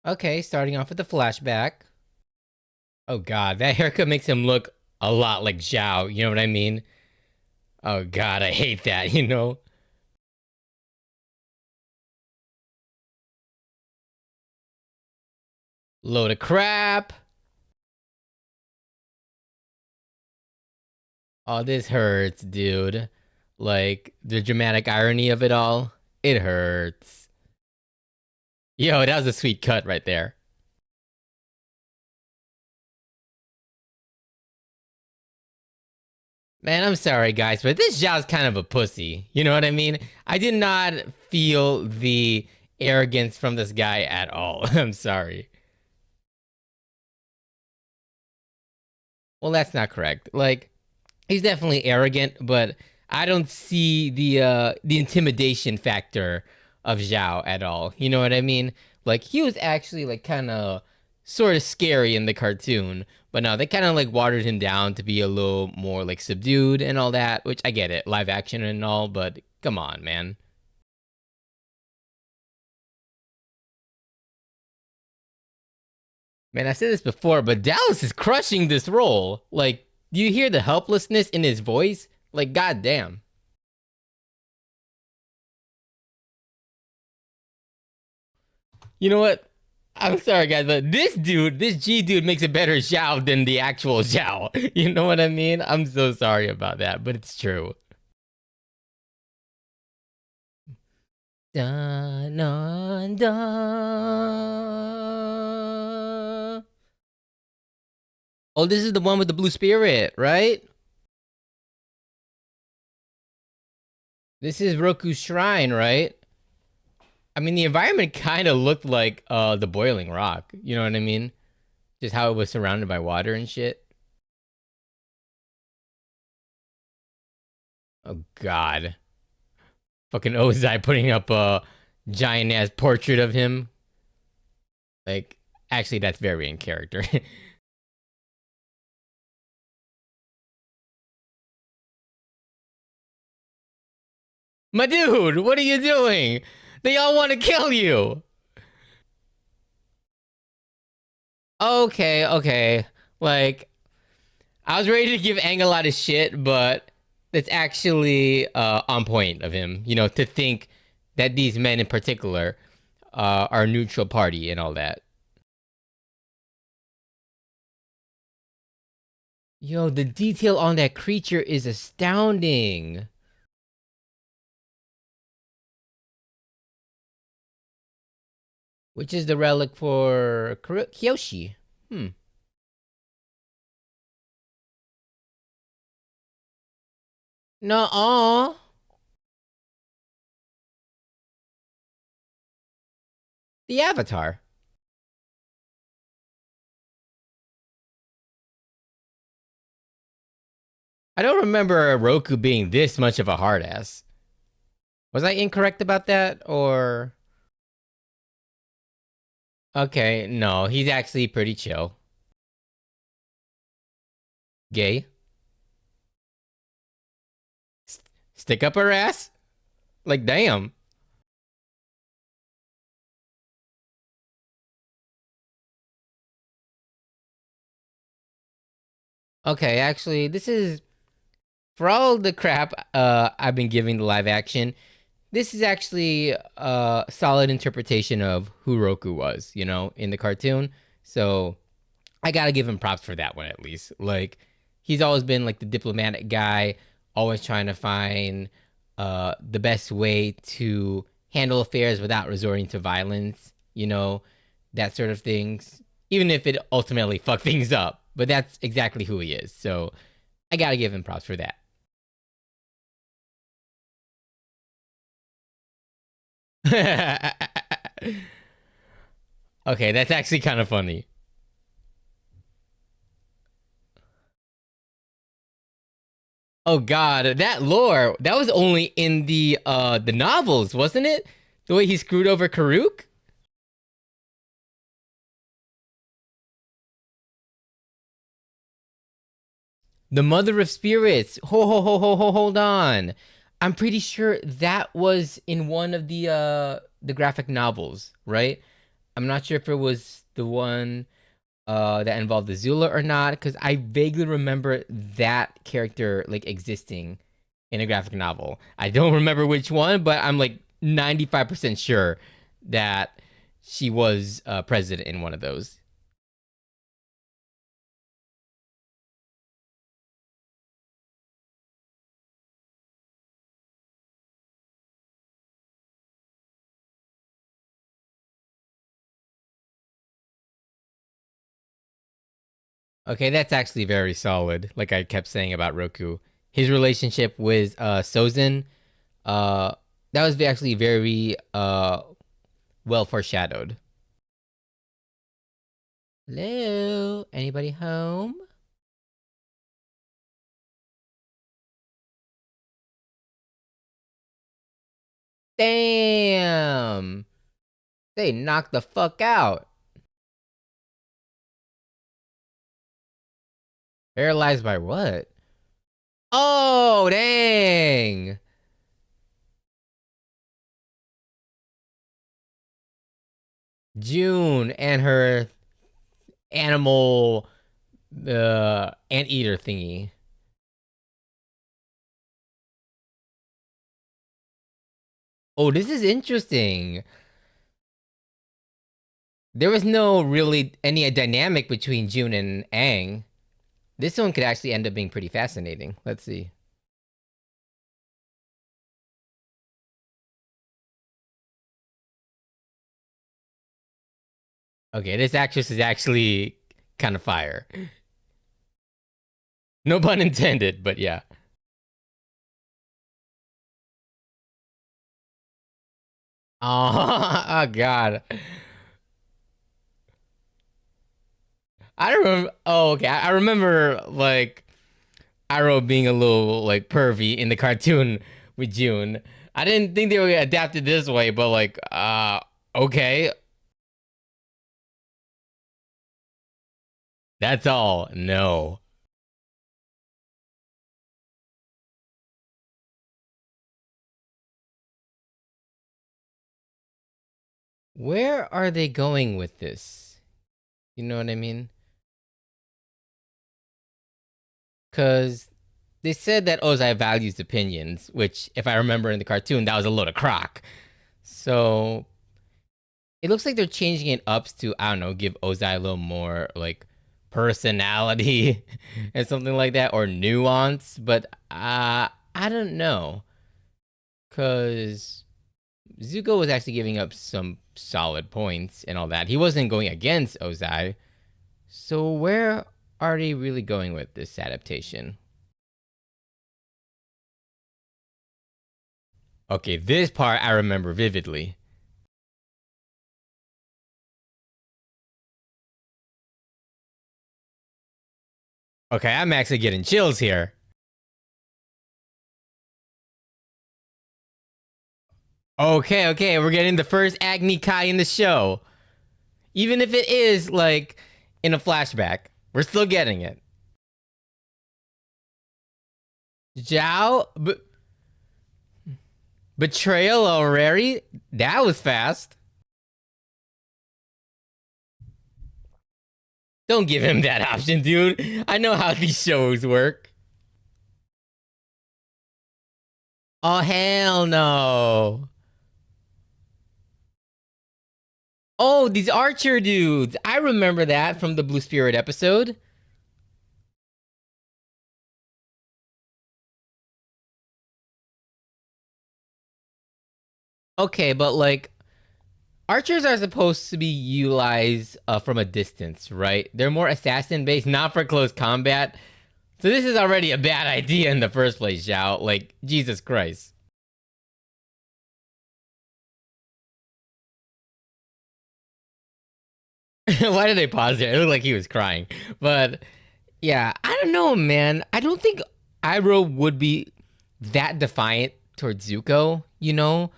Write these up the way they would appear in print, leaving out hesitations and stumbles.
Okay, starting off with the flashback. Oh god, that haircut makes him look a lot like Zhao, you know what I mean? Oh god, I hate that, you know? Load of crap. Oh, this hurts, dude. Like, the dramatic irony of it all, it hurts. Yo, that was a sweet cut right there. Man, I'm sorry, guys, but this Zhao's kind of a pussy. You know what I mean? I did not feel the arrogance from this guy at all. I'm sorry. Well, that's not correct. Like, he's definitely arrogant, but I don't see the intimidation factor of Zhao at all. You know what I mean? Like he was actually like kind of sort of scary in the cartoon, but no, they kind of like watered him down to be a little more like subdued and all that, which I get it, live action and all, but come on, man. Man, I said this before, but Dallas is crushing this role. Like, do you hear the helplessness in his voice? Like, goddamn. You know what? I'm sorry, guys, but this dude, this G dude, makes a better Zhao than the actual Zhao. You know what I mean? I'm so sorry about that, but it's true. Dun, dun, dun. Oh, this is the one with the blue spirit, right? This is Roku's shrine, right? I mean, the environment kind of looked like the boiling rock. You know what I mean? Just how it was surrounded by water and shit. Oh God. Fucking Ozai putting up a giant ass portrait of him. Like, actually, that's very in character. My dude, what are you doing? They all want to kill you. Okay, okay. Like, I was ready to give Aang a lot of shit, but it's actually on point of him, you know, to think that these men in particular are a neutral party and all that. Yo, the detail on that creature is astounding. Which is the relic for Kyoshi. Hmm. No, the Avatar. I don't remember Roku being this much of a hard ass. Was I incorrect about that, or okay? No, he's actually pretty chill. Gay. Stick up her ass. Like damn. Okay, actually, this is for all the crap I've been giving the live action. This is actually a solid interpretation of who Roku was, you know, in the cartoon. So I gotta give him props for that one at least. Like he's always been like the diplomatic guy, always trying to find the best way to handle affairs without resorting to violence, you know, that sort of things. Even if it ultimately fuck things up. But that's exactly who he is. So I gotta give him props for that. Okay, that's actually kind of funny. Oh god, that lore, that was only in the novels, wasn't it? The way he screwed over Karuk? The Mother of Spirits. Hold on. I'm pretty sure that was in one of the graphic novels, right? I'm not sure if it was the one that involved the Zula or not, because I vaguely remember that character like existing in a graphic novel. I don't remember which one, but I'm like 95% sure that she was president in one of those. Okay, that's actually very solid. Like I kept saying about Roku, his relationship with Sozin, uh, that was actually very well foreshadowed. Hello, anybody home? Damn, they knocked the fuck out. Paralyzed by what? Oh, dang. June and her animal anteater thingy. Oh, this is interesting. There was no really any dynamic between June and Aang. This one could actually end up being pretty fascinating. Let's see. Okay, this actress is actually kind of fire. No pun intended, but yeah. Oh, oh god. I don't remember. Oh, okay. I remember like Arrow being a little like pervy in the cartoon with June. I didn't think they would adapt it this way, but like, okay, that's all. No. Where are they going with this? You know what I mean? Because they said that Ozai values opinions, which, if I remember in the cartoon, that was a load of crock. So it looks like they're changing it up to, I don't know, give Ozai a little more like personality and something like that, or nuance. But I don't know, because Zuko was actually giving up some solid points and all that. He wasn't going against Ozai. So where are they really going with this adaptation? Okay, this part I remember vividly. Okay, I'm actually getting chills here. Okay, okay, we're getting the first Agni Kai in the show. Even if it is like in a flashback, we're still getting it. Zhao, betrayal already? That was fast. Don't give him that option, dude. I know how these shows work. Oh, hell no. Oh, these Archer dudes. I remember that from the Blue Spirit episode. Okay, but like, archers are supposed to be utilized from a distance, right? They're more assassin based, not for close combat. So this is already a bad idea in the first place, Zhao. Like, Jesus Christ. Why did they pause there? It looked like he was crying. But yeah, I don't know, man. I don't think Iroh would be that defiant towards Zuko, you know?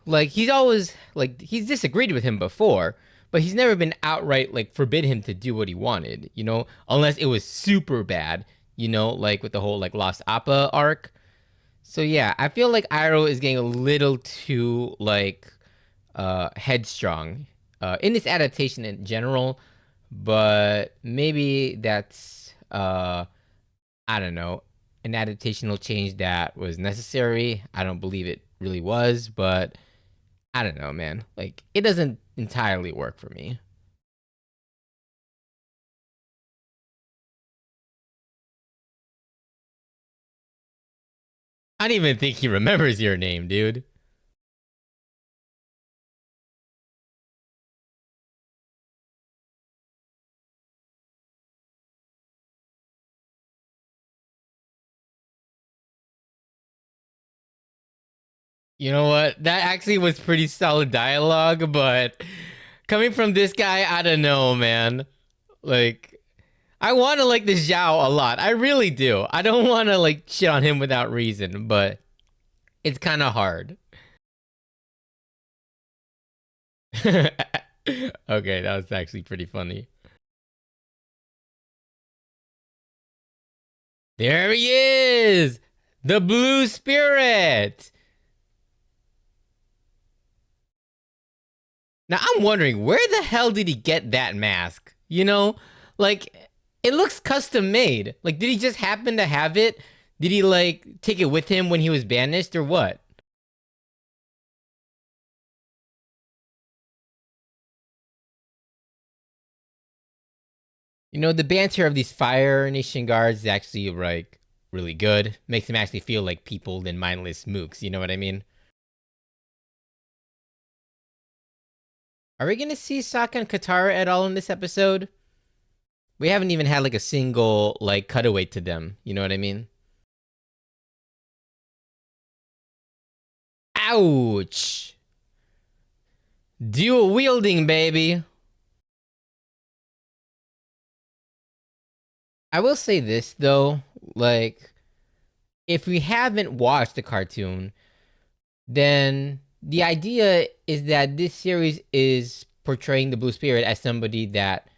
Like, he's always, like, he's disagreed with him before, but he's never been outright, like, forbid him to do what he wanted, you know? Unless it was super bad, you know? Like, with the whole, like, Lost Appa arc. So yeah, I feel like Iroh is getting a little too, like, headstrong in this adaptation in general, but maybe that's I don't know, an adaptational change that was necessary. I don't believe it really was, but I don't know, man. Like it doesn't entirely work for me. I don't even think he remembers your name, dude. You know what? That actually was pretty solid dialogue, but coming from this guy, I don't know, man. Like, I want to like the Zhao a lot. I really do. I don't want to like shit on him without reason, but it's kind of hard. Okay, that was actually pretty funny. There he is! The Blue Spirit! Now I'm wondering, where the hell did he get that mask? You know? Like, it looks custom made. Like, did he just happen to have it? Did he, like, take it with him when he was banished or what? You know, the banter of these Fire Nation guards is actually, like, really good. Makes them actually feel like people than mindless mooks, you know what I mean? Are we gonna see Sokka and Katara at all in this episode? We haven't even had like a single like cutaway to them. You know what I mean? Ouch! Dual wielding, baby. I will say this though, like if we haven't watched the cartoon, then the idea is that this series is portraying the Blue Spirit as somebody that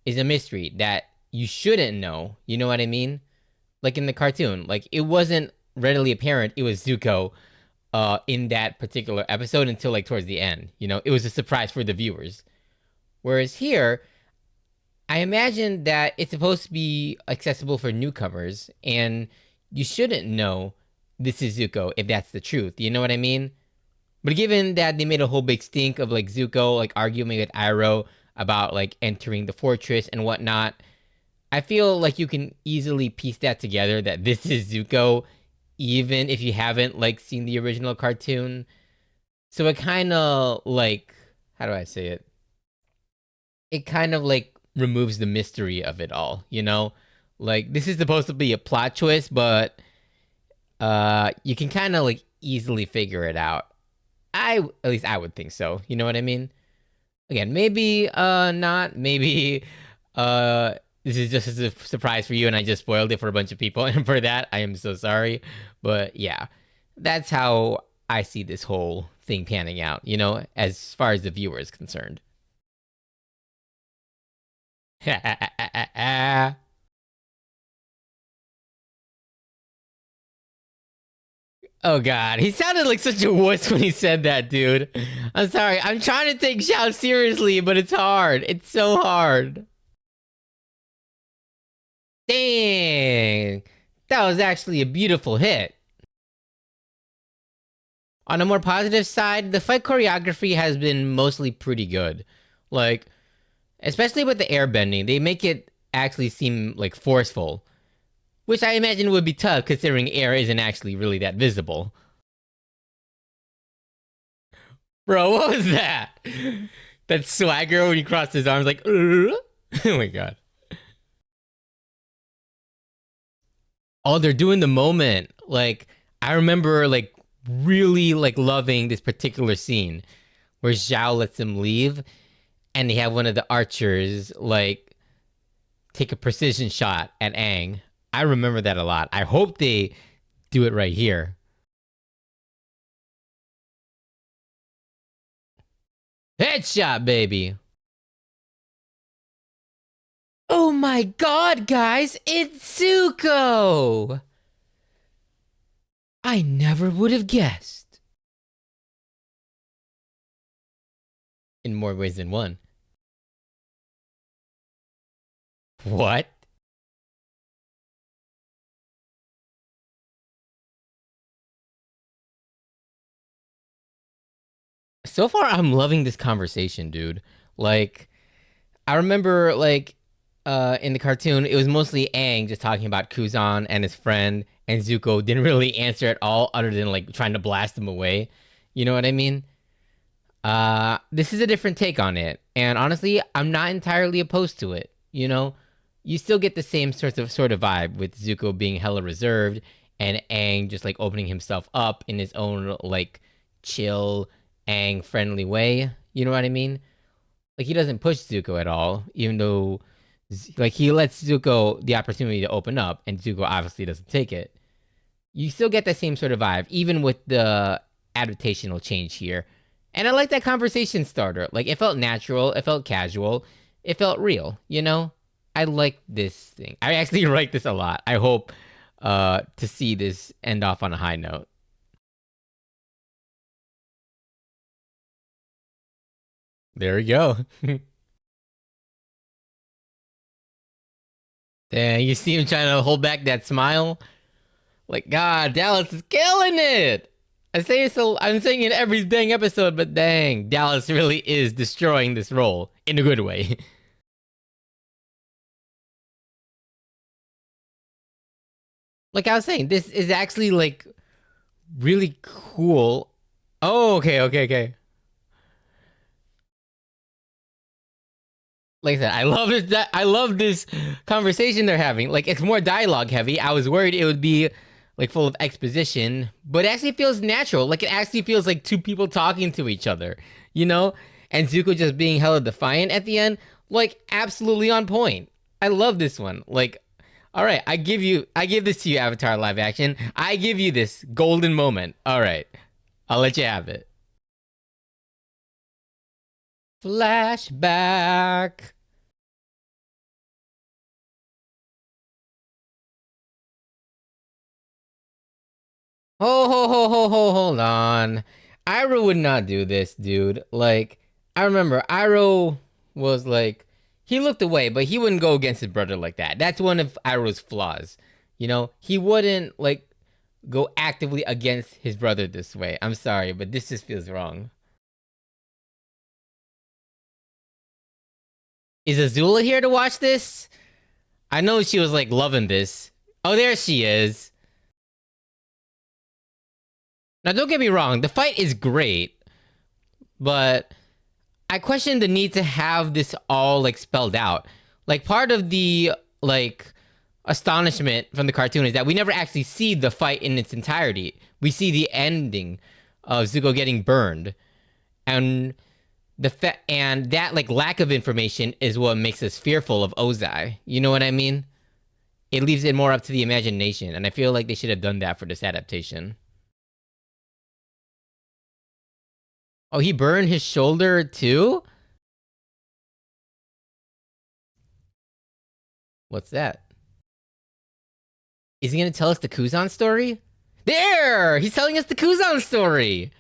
is a mystery that you shouldn't know. You know what I mean? Like in the cartoon, like it wasn't readily apparent it was Zuko in that particular episode until like towards the end. You know, it was a surprise for the viewers. Whereas here, I imagine that it's supposed to be accessible for newcomers, and you shouldn't know this is Zuko if that's the truth. You know what I mean? But given that they made a whole big stink of like Zuko like arguing with Iroh about like entering the fortress and whatnot, I feel like you can easily piece that together that this is Zuko, even if you haven't like seen the original cartoon. So it kind of like, how do I say it? It kind of like removes the mystery of it all, you know? Like this is supposed to be a plot twist, but you can kind of like easily figure it out. I at least I would think so. You know what I mean? Again, maybe not, maybe uh this is just a surprise for you and I just spoiled it for a bunch of people and for that I am so sorry. But yeah, that's how I see this whole thing panning out, you know, as far as the viewer is concerned. Oh god, he sounded like such a wuss when he said that, dude. I'm sorry. I'm trying to take Xiao seriously, but it's hard. It's so hard. Dang. That was actually a beautiful hit. On a more positive side, the fight choreography has been mostly pretty good. Like, especially with the airbending, they make it actually seem like forceful, which I imagine would be tough considering air isn't actually really that visible. Bro, what was that? That swagger when he crossed his arms, like, oh my god. Oh, they're doing the moment. Like, I remember, like, really, like, loving this particular scene where Zhao lets him leave and they have one of the archers, like, take a precision shot at Aang. I remember that a lot. I hope they do it right here. Headshot, baby. Oh my god, guys, it's Zuko! I never would have guessed. in more ways than one. What? So far, I'm loving this conversation, dude. Like, I remember, like, in the cartoon, it was mostly Aang just talking about Kuzan and his friend, and Zuko didn't really answer at all, other than like trying to blast him away. You know what I mean? This is a different take on it, and honestly, I'm not entirely opposed to it. You know, you still get the same sort of vibe with Zuko being hella reserved and Aang just like opening himself up in his own like chill, Aang friendly way. You know what I mean? Like he doesn't push Zuko at all, even though like he lets Zuko the opportunity to open up, and Zuko obviously doesn't take it. You still get the same sort of vibe, even with the adaptational change here. And I like that conversation starter. Like it felt natural, it felt casual, it felt real, you know? I like this thing. I actually like this a lot. I hope to see this end off on a high note. There we go. Dang, you see him trying to hold back that smile? Like, God, Dallas is killing it. I say it so I'm saying it every dang episode, but dang, Dallas really is destroying this role in a good way. Like I was saying, this is actually like really cool. Oh, okay, okay, okay. Like I said, I love this. I love this conversation they're having. Like it's more dialogue heavy. I was worried it would be like full of exposition, but it actually feels natural. Like it actually feels like two people talking to each other, you know? And Zuko just being hella defiant at the end, like absolutely on point. I love this one. Like, all right, I give this to you, Avatar live action. I give you this golden moment. All right, I'll let you have it. Flashback. Hold on. Iroh would not do this, dude. Like, I remember Iroh was like, he looked away, but he wouldn't go against his brother like that. That's one of Iroh's flaws. You know, he wouldn't like go actively against his brother this way. I'm sorry, but this just feels wrong. Is Azula here to watch this? I know she was like loving this. Oh, there she is. Now, don't get me wrong, the fight is great, but I question the need to have this all like spelled out. Like part of the like astonishment from the cartoon is that we never actually see the fight in its entirety. We see the ending of Zuko getting burned, and and that like lack of information is what makes us fearful of Ozai. You know what I mean? It leaves it more up to the imagination, and I feel like they should have done that for this adaptation. Oh, he burned his shoulder too? What's that? Is he gonna tell us the Kuzan story? There! He's telling us the Kuzan story!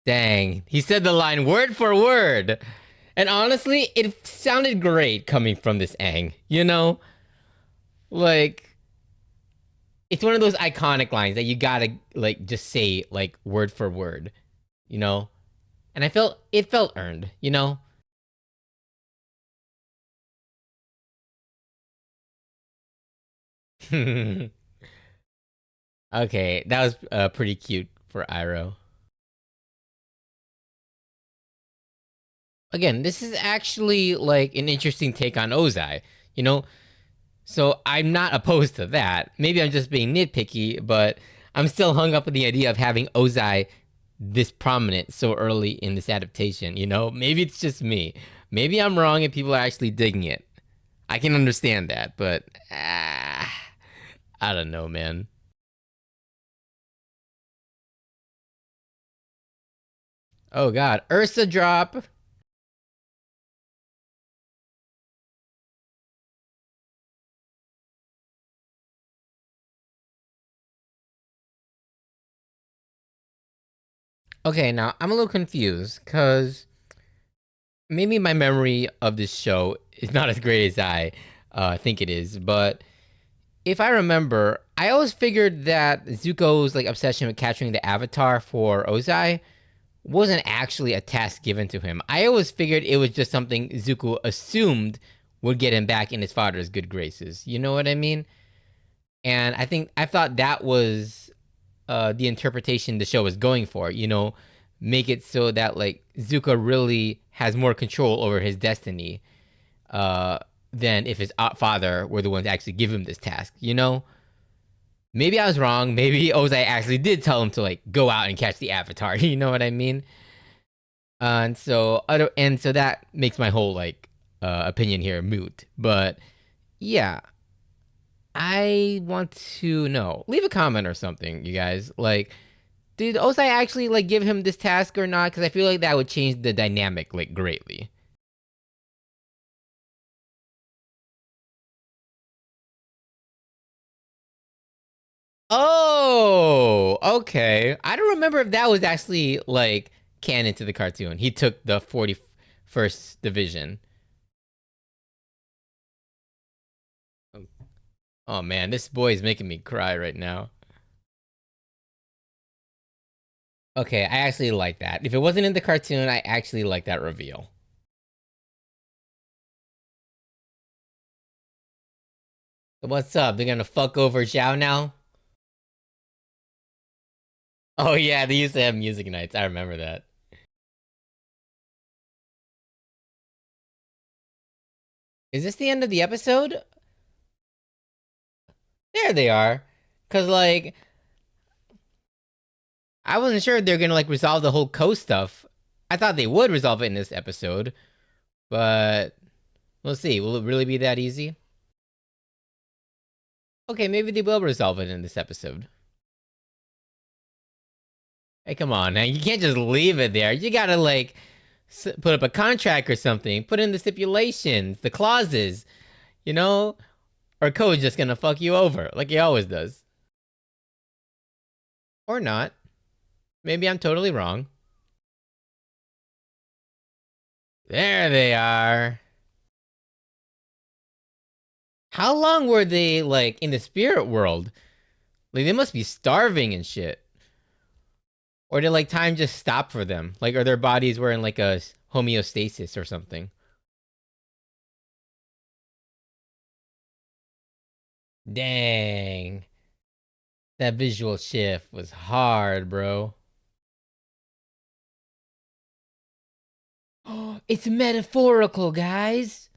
Dang, he said the line word for word. And honestly, it sounded great coming from this Aang. You know? Like, it's one of those iconic lines that you gotta, like, just say, like, word for word. You know? And I felt, it felt earned, you know? Okay, that was pretty cute for Iroh. Again, this is actually like an interesting take on Ozai. You know, so I'm not opposed to that. Maybe I'm just being nitpicky, but I'm still hung up on the idea of having Ozai this prominent so early in this adaptation. You know, maybe it's just me. Maybe I'm wrong and people are actually digging it. I can understand that, but I don't know, man. Oh God, Ursa drop. Okay, now I'm a little confused because maybe my memory of this show is not as great as I think it is, but if I remember, I always figured that Zuko's like obsession with capturing the Avatar for Ozai wasn't actually a task given to him. I always figured it was just something Zuko assumed would get him back in his father's good graces. You know what I mean? And I thought that was the interpretation the show was going for. Make it so that like Zuko really has more control over his destiny uh, than if his father were the one to actually give him this task. Maybe I was wrong. Maybe Ozai actually did tell him to like go out and catch the Avatar. You know what I mean? And so that makes my whole like opinion here moot. But yeah, I want to know. Leave a comment or something, you guys. Like, did Ozai actually like give him this task or not? Because I feel like that would change the dynamic like greatly. Oh, okay. I don't remember if that was actually like canon to the cartoon. He took the 41st Division. Oh man, this boy is making me cry right now. Okay, I actually like that. If it wasn't in the cartoon, I actually like that reveal. What's up? They're gonna fuck over Xiao now? Oh yeah, they used to have music nights. I remember that. Is this the end of the episode? There they are. Cause like I wasn't sure if they're gonna like resolve the whole coast stuff. I thought they would resolve it in this episode, but we'll see. Will it really be that easy? Okay, maybe they will resolve it in this episode. Hey, come on, man. You can't just leave it there. You gotta like put up a contract or something. Put in the stipulations, the clauses, you know? Or code's just gonna fuck you over, like he always does. Or not. Maybe I'm totally wrong. There they are. How long were they like in the spirit world? Like they must be starving and shit. Or did like time just stop for them? Like are their bodies were in like a homeostasis or something? Dang. That visual shift was hard, bro. Oh, it's metaphorical, guys.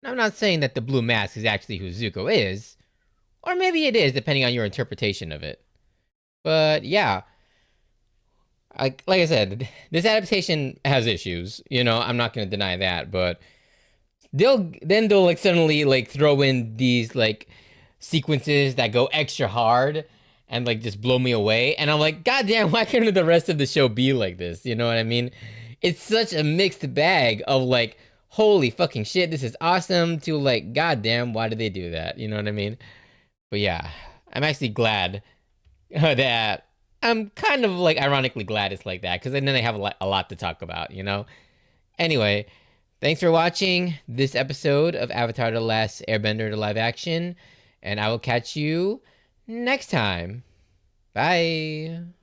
I'm not saying that the blue mask is actually who Zuko is, or maybe it is, depending on your interpretation of it. But yeah, like I said, this adaptation has issues. I'm not gonna deny that, but they'll like suddenly like throw in these like sequences that go extra hard and like just blow me away, and I'm like, God damn, why couldn't the rest of the show be like this? You know what I mean? It's such a mixed bag of like, holy fucking shit, this is awesome, to like, God damn, why did they do that? You know what I mean? But yeah, I'm actually glad that I'm kind of like ironically glad it's like that because then I have a lot to talk about. Anyway, thanks for watching this episode of Avatar: The Last Airbender, the live action, and I will catch you next time. Bye.